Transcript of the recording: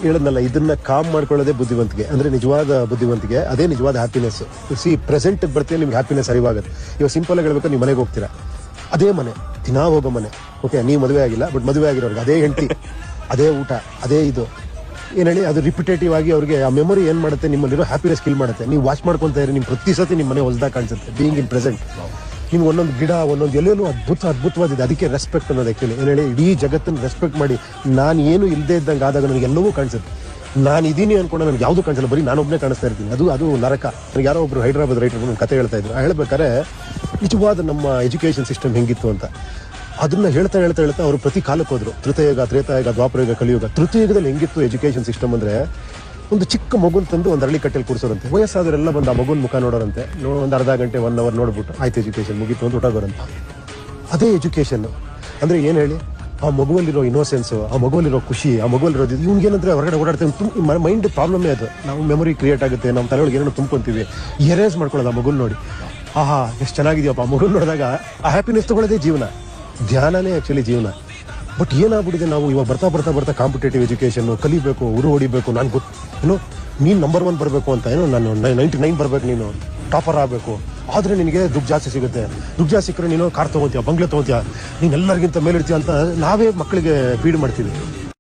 ಹೇಳದ್ನಲ್ಲ, ಇದನ್ನ ಕಾಮ್ ಮಾಡ್ಕೊಳ್ಳೋದೇ ಬುದ್ಧಿವಂತಿಕೆ. ಅಂದರೆ ನಿಜವಾದ ಬುದ್ಧಿವಂತಿಕೆ, ಅದೇ ನಿಜವಾದ ಹ್ಯಾಪಿನೆಸ್. ಪ್ರೆಸೆಂಟ್ಗೆ ಬರ್ತೀವಿ, ನಿಮ್ಗೆ ಹ್ಯಾಪಿನೆಸ್ ಅರಿವಾಗುತ್ತೆ. ಇವಾಗ ಸಿಂಪಲ್ ಆಗಿ ಹೇಳ್ಬೇಕು, ನೀವು ಮನೆಗೆ ಹೋಗ್ತೀರಾ, ಅದೇ ಮನೆ, ದಿನಾ ಹೋಗೋ ಮನೆ. ಓಕೆ, ನೀವು ಮದುವೆ ಆಗಿಲ್ಲ, ಬಟ್ ಮದುವೆ ಆಗಿರೋರಿಗೆ ಅದೇ ಹೆಂಡತಿ, ಅದೇ ಊಟ, ಅದೇ ಇದು ಏನು ಹೇಳಿ, ಅದು ರಿಪಿಟೇಟಿವ್ ಆಗಿ ಅವ್ರಿಗೆ ಆ ಮೆಮೊರಿ ಏನು ಮಾಡುತ್ತೆ, ನಿಮ್ಮಲ್ಲಿರೋ ಹ್ಯಾಪಿನೆಸ್ ಫೀಲ್ ಮಾಡುತ್ತೆ. ನೀವು ವಾಚ್ ಮಾಡ್ಕೊತಾ ಇರಿ, ನಿಮ್ಮ ಪ್ರತಿ ಸತಿ ನಿಮ್ಮ ಮನೆ ಹೊಸದಾಗ ಕಾಣಿಸುತ್ತೆ. ಬೀಯಿಂಗ್ ಇನ್ ಪ್ರೆಸೆಂಟ್, ನಿಮ್ಗೆ ಒಂದೊಂದು ಗಿಡ, ಒಂದೊಂದು ಎಲ್ಲೆಲ್ಲೂ ಅದ್ಭುತವಾದಿದೆ. ಅದಕ್ಕೆ ರೆಸ್ಪೆಕ್ಟ್ ಅನ್ನೋದು ಆ್ಯಕ್ಚುಲಿ ಏನು ಹೇಳಿ, ಇಡೀ ಜಗತ್ತನ್ನು ರೆಸ್ಪೆಕ್ಟ್ ಮಾಡಿ. ನಾನು ಏನು ಇಲ್ಲದೆ ಇದ್ದಂಗೆ ಆದಾಗ ನನಗೆ ಎಲ್ಲವೂ ಕಾಣಿಸುತ್ತೆ. ನಾನು ಇದ್ದೀನಿ ಅನ್ಕೊಂಡು ನನಗೆ ಯಾವುದು ಕಾಣಿಸಲ್ಲ, ಬರೀ ನಾನೊಬ್ಬನೇ ಕಾಣಿಸ್ತಾ ಇರ್ತೀನಿ. ಅದು ನರಕ. ನನಗೆ ಯಾರೋ ಒಬ್ರು ಹೈದರಾಬಾದ್ ರೈಟರ್ ಒಂದು ಕತೆ ಹೇಳ್ತಾ ಇದ್ರು. ಹೇಳ್ಬೇಕಾದ್ರೆ ನಿಜವಾದ ನಮ್ಮ ಎಜುಕೇಷನ್ ಸಿಸ್ಟಮ್ ಹೆಂಗಿತ್ತು ಅಂತ ಅದನ್ನ ಹೇಳ್ತಾ ಅವರು ಪ್ರತಿ ಕಾಲಕ್ಕೆ ಹೋದ್ರು. ತ್ರೇತಾಯುಗ, ದ್ವಾಪರಯುಗ, ಕಲಿಯುಗ. ತೃತೀಯಯುಗದಲ್ಲಿ ಹೆಂಗಿತ್ತು ಎಜುಕೇಷನ್ ಸಿಸ್ಟಮ್ ಅಂದರೆ, ಒಂದು ಚಿಕ್ಕ ಮಗುನ್ ತಂದು ಒಂದು ಅರಳಿ ಕಟ್ಟೆಯಲ್ಲಿ ಕೂರಿಸೋರಂತೆ. ವಯಸ್ಸಾದವರೆಲ್ಲ ಬಂದು ಆ ಮಗುನ ಮುಖ ನೋಡೋರಂತೆ. ಒಂದು ಅರ್ಧ ಗಂಟೆ 1 ಅವರ್ ನೋಡ್ಬಿಟ್ಟು ಆಯ್ತು ಎಜುಕೇಷನ್ ಮುಗೀತು ಅಂತ ಹೊರಗೋರಂತೆ. ಅದೇ ಎಜುಕೇಷನ್ ಅಂದರೆ ಏನು ಹೇಳಿ, ಆ ಮಗುವಲ್ಲಿರೋ ಇನ್ನೋಸೆನ್ಸು, ಆ ಮಗುವಲ್ಲಿರೋ ಖುಷಿ, ಆ ಮಗುವಲ್ಲಿರೋದು. ಇವ್ನಿಗೇನಂದ್ರೆ ಹೊರಗಡೆ ಓಡಾಡ್ತೇವೆ, ಮೈಂಡ್ ಪ್ರಾಬ್ಲಮೇ ಅದು. ನಾವು ಮೆಮೊರಿ ಕ್ರಿಯೇಟ್ ಆಗುತ್ತೆ, ನಮ್ಮ ತಲೆಯೊಳಗೆ ಏನೋ ತುಂಬ್ಕೊಂತೀವಿ. ಎರೇಸ್ ಮಾಡ್ಕೊಳ್ಳೋದು ಆ ಮಗುನ ನೋಡಿ. ಆಹಾ ಎಷ್ಟು ಚೆನ್ನಾಗಿದೆಯಪ್ಪ, ಆ ಮಗುನ ನೋಡಿದಾಗ ಆ ಹ್ಯಾಪಿನೆಸ್ ತೊಗೊಳ್ಳೋದೇ ಜೀವನ. ಧ್ಯಾನನೇ ಆ್ಯಕ್ಚುಲಿ ಜೀವನ. ಬಟ್ ಏನಾಗ್ಬಿಟ್ಟಿದೆ, ನಾವು ಇವಾಗ ಬರ್ತಾ ಕಾಂಪಿಟೇಟಿವ್ ಎಜುಕೇಷನ್ನು ಕಲಿಬೇಕು, ಹೊಡಿಬೇಕು. ನಾನು ನೀನು ನಂಬರ್ 1 ಬರಬೇಕು ಅಂತ, ನಾನು 99 ಬರಬೇಕು, ನೀನು ಟಾಪರ್ ಆಗಬೇಕು. ಆದರೆ ನಿನಗೆ ದುಡ್ಡು ಜಾಸ್ತಿ ಸಿಗುತ್ತೆ. ದುಡ್ಡು ಜಾಸ್ತಿ ಸಿಕ್ಕರೆ ನೀನು ಕಾರ್ ತೊಗೊತೀಯ, ಬಂಗ್ಲೆ ತೊಗೊತೀಯ, ನೀನು ಎಲ್ಲರಿಗಿಂತ ಮೇಲಿರ್ತೀಯ ಅಂತ ನಾವೇ ಮಕ್ಕಳಿಗೆ ಫೀಡ್ ಮಾಡ್ತೀವಿ.